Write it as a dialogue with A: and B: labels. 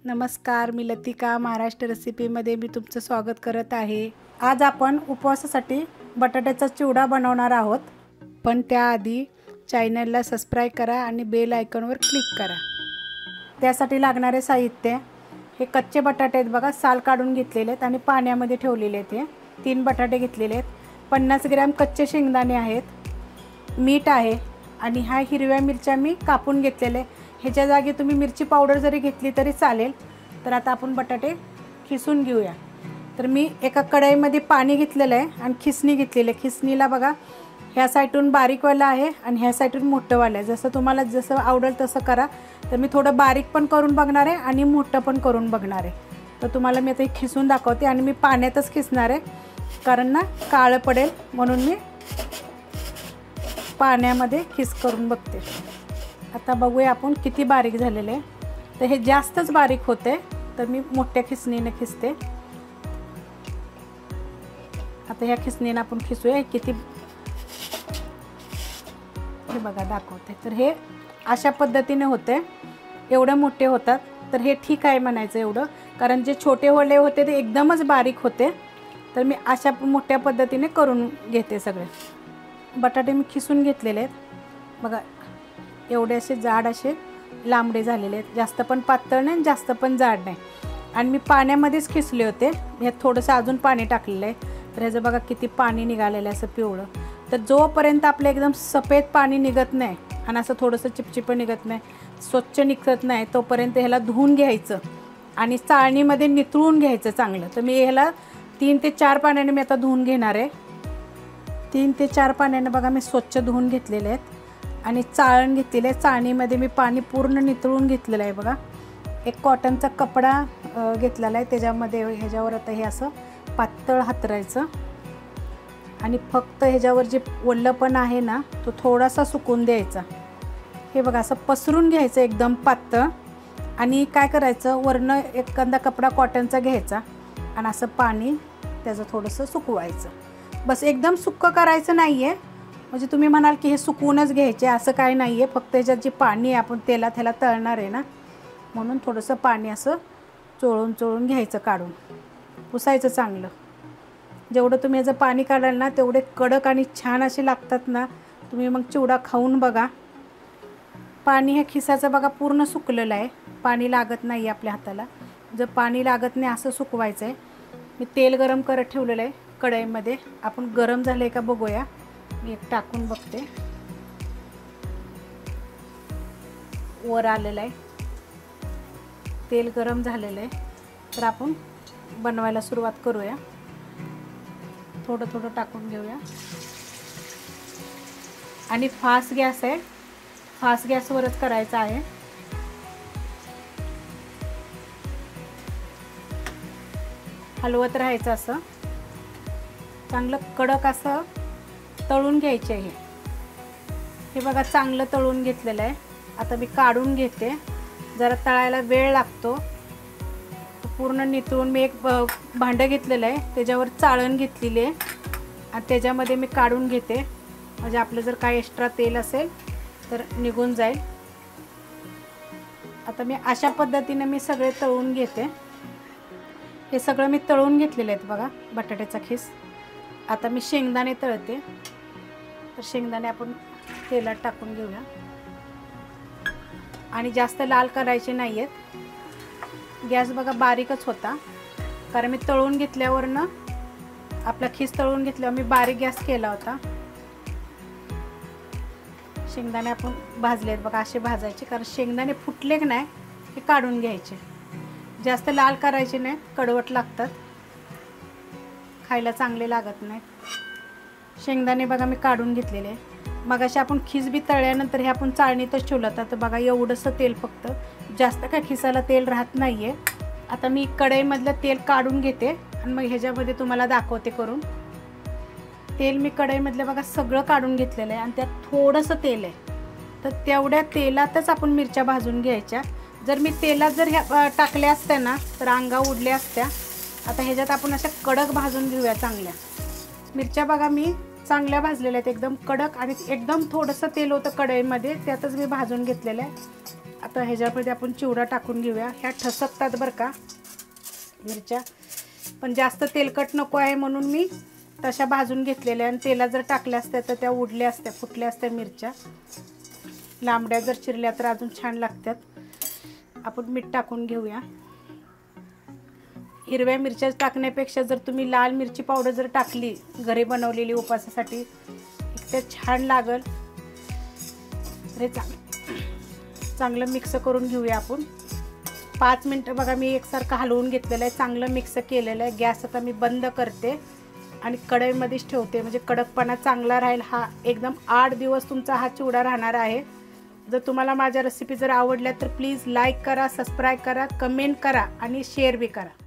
A: नमस्कार, मी लतिका महाराष्ट्र रेसिपीमध्ये मी तुमचं स्वागत करत आहे। आज आपण उपवासासाठी बटाट्याचा चिवडा बनवणार आहोत, पण त्याआधी चॅनलला सबस्क्राइब करा आणि बेल आयकॉनवर क्लिक करा। त्यासाठी लागणारे साहित्य हे कच्चे बटाटे आहेत बघा, साल काढून घेतलेले आहेत आणि पाण्यामध्ये ठेवलेले आहेत। हे 3 बटाटे घेतलेले आहेत, 50 ग्रॅम कच्चे शेंगदाणे आहेत, मीठ आहे आणि हा हिरव्या मिरच्या मी कापून घेतलेले। ह्याच्या जागी तुम्ही मिरची पावडर जरी घेतली तरी चालेल। तर आता आपण बटाटे खिसून घेऊया। तर मी एका कढईमध्ये पाणी घेतलेलं आहे आणि खिसणी घेतलेली आहे। खिसणीला बघा ह्या साईडून बारीकवाला आहे आणि ह्या साईडून मोठंवाला आहे, जसं तुम्हाला जसं आवडेल तसं करा। तर मी थोडं बारीक पण करून बघणार आहे आणि मोठं पण करून बघणार आहे। तर तुम्हाला मी आता खिसून दाखवते आणि मी पाण्यातच खिसणार आहे, कारण ना काळं पडेल म्हणून मी पाण्यामध्ये खिस करून बघते। आता बघूया आपण किती बारीक झालेले आहे। तर हे जास्तच बारीक होते, तर मी मोठ्या खिसणीने खिसते। आता ह्या खिसणीने आपण खिसूया किती, हे बघा दाखवते। तर हे अशा पद्धतीने होते, एवढे मोठे होतात। तर हे ठीक आहे म्हणायचं एवढं, कारण जे छोटे वळे होते ते एकदमच बारीक होते। तर मी अशा मोठ्या पद्धतीने करून घेते। सगळे बटाटे मी खिसून घेतलेले आहेत बघा, एवढे असे जाड असे लांबडे झालेले आहेत, जास्त पण पातळ नाही जास्त पण जाड नाही। आणि मी पाण्यामध्येच खिसले होते, ह्यात थोडंसं अजून पाणी टाकलेलं आहे। तर ह्याचं बघा किती पाणी निघालेलं आहे असं पिवळं। तर जोपर्यंत आपलं एकदम सफेद पाणी निघत नाही आणि असं थोडंसं चिपचिपं निघत नाही, स्वच्छ निघत नाही, तोपर्यंत ह्याला धुवून घ्यायचं आणि चाळणीमध्ये नितळून घ्यायचं चांगलं। तर मी ह्याला 3 ते 4 पाण्याने मी आता धुवून घेणार आहे। 3 ते 4 पाण्याने बघा मी स्वच्छ धुवून घेतलेले आहेत आणि चाळण घेतलेली आहे। चाळणीमध्ये मी पाणी पूर्ण नितळून घेतलेलं आहे बघा। एक कॉटनचा कपडा घेतलेला आहे, त्याच्यामध्ये ह्याच्यावर आता हे असं पातळ हातरायचं आणि फक्त ह्याच्यावर जे ओलपण आहे ना तो थोडासा सुकून द्यायचा। हे बघा असं पसरून घ्यायचं एकदम पातळ आणि काय करायचं, वरनं एखादा कपडा कॉटनचा घ्यायचा आणि असं पाणी त्याचं थोडंसं सुकवायचं। बस एकदम सुक्कं करायचं नाही आहे, म्हणजे तुम्ही म्हणाल की हे सुकवूनच घ्यायचे, असं काय नाही आहे। फक्त ह्याच्यात जी पाणी आहे आपण तेलात ह्याला तळणार आहे ना, म्हणून थोडंसं पाणी असं चोळून चोळून घ्यायचं, काढून पुसायचं चांगलं। जेवढं तुम्ही ह्याचं पाणी काढाल ना तेवढे कडक आणि छान असे लागतात ना। तुम्ही मग चिवडा खाऊन बघा। पाणी हे खिसाचं बघा पूर्ण सुकलेलं आहे, पाणी लागत नाही आपल्या हाताला। जर पाणी लागत नाही असं सुकवायचं आहे। मी तेल गरम करत ठेवलेलं आहे कढईमध्ये, आपण गरम झालं आहे का बघूया। मी एक टाकून बघते, वर आलेलं आहे, तेल गरम झालेलं आहे। तर आपण बनवायला सुरुवात करूया। थोडं थोडं टाकून घेऊया आणि फास्ट गॅस आहे, फास्ट गॅसवरच करायचं आहे। हलवत राहायचं, असं चांगलं कडक असं तळून घ्यायचे आहे। हे बघा चांगलं तळून घेतलेलं आहे। आता मी काढून घेते, जरा तळायला वेळ लागतो। पूर्ण नितळून मी एक भांडं घेतलेलं आहे, त्याच्यावर चाळण घेतलेली आहे आणि त्याच्यामध्ये मी काढून घेते, म्हणजे आपलं जर काय एक्स्ट्रा तेल असेल तर निघून जाईल। आता मी अशा पद्धतीने मी सगळे तळून घेते। हे सगळं मी तळून घेतलेलं आहे बघा, बटाट्याचा खीस। आता मी शेंगदाणे तळते, तर शेंगदाणे आपण तेलात टाकून घेऊया आणि जास्त लाल करायचे नाही आहेत। गॅस बघा बारीकच होता, कारण मी तळून घेतल्यावर ना आपला खीस तळून घेतल्यावर मी बारीक गॅस केला होता। शेंगदाणे आपण भाजले आहेत बघा, असे भाजायचे, कारण शेंगदाणे फुटले की नाही हे काढून घ्यायचे, जास्त लाल करायचे नाही, कडवट लागतात, खायला चांगले लागत नाहीत। शेंगदाणे बघा मी काढून घेतलेले आहे। मग असे आपण खीस बी तळल्यानंतर हे आपण चाळणीतच ठेवलं होतं, तर बघा एवढंसं तेल, फक्त जास्त काय खिसाला तेल राहत नाही आहे। आता मी कढईमधलं तेल काढून घेते आणि मग ह्याच्यामध्ये तुम्हाला दाखवते करून। तेल मी कढईमधलं बघा सगळं काढून घेतलेलं आहे आणि त्यात थोडंसं तेल आहे, तर तेवढ्या तेलातच आपण मिरच्या भाजून घ्यायच्या। जर मी तेलात जर ह्या टाकल्या असत्या ना तर अंगा उडल्या असत्या। आता ह्याच्यात आपण अशा कडक भाजून घेऊया चांगल्या। मिरच्या बघा मी चांगल्या भाजलेल्या आहेत, एकदम कडक, आणि एकदम थोडंसं तेल होतं कढईमध्ये, त्यातच मी भाजून घेतलेलं आहे। आता ह्याच्यामध्ये आपण चिवडा टाकून घेऊया. ह्या ठसकतात बरं का मिरच्या, पण जास्त तेलकट नको आहे म्हणून मी तशा भाजून घेतलेल्या. आणि तेलात जर टाकल्या असत्या तर त्या उडल्या असत्या, फुटल्या असत्या मिरच्या. लांबड्या जर चिरल्या तर अजून छान लागतात. आपण मीठ टाकून घेऊया. हिरव्या मिरच्या टाकण्यापेक्षा जर तुम्ही लाल मिरची पावडर जर टाकली घरी बनवलेली उपवासासाठी ते छान लागल. हे चांगलं मिक्स करून घेऊया आपण. 5 मिनटं बघा मी एकसारखं हलवून घेतलेलं आहे, चांगलं मिक्स केलेलं आहे. गॅस आता मी बंद करते आणि कढईमध्येच ठेवते, म्हणजे कडकपणा चांगला राहील. हा एकदम 8 दिवस तुमचा हा चिवडा राहणार आहे. जर तुम्हाला माझ्या रेसिपी जर आवडल्या तर प्लीज लाईक करा, सबस्क्राईब करा, कमेंट करा आणि शेअर बी करा.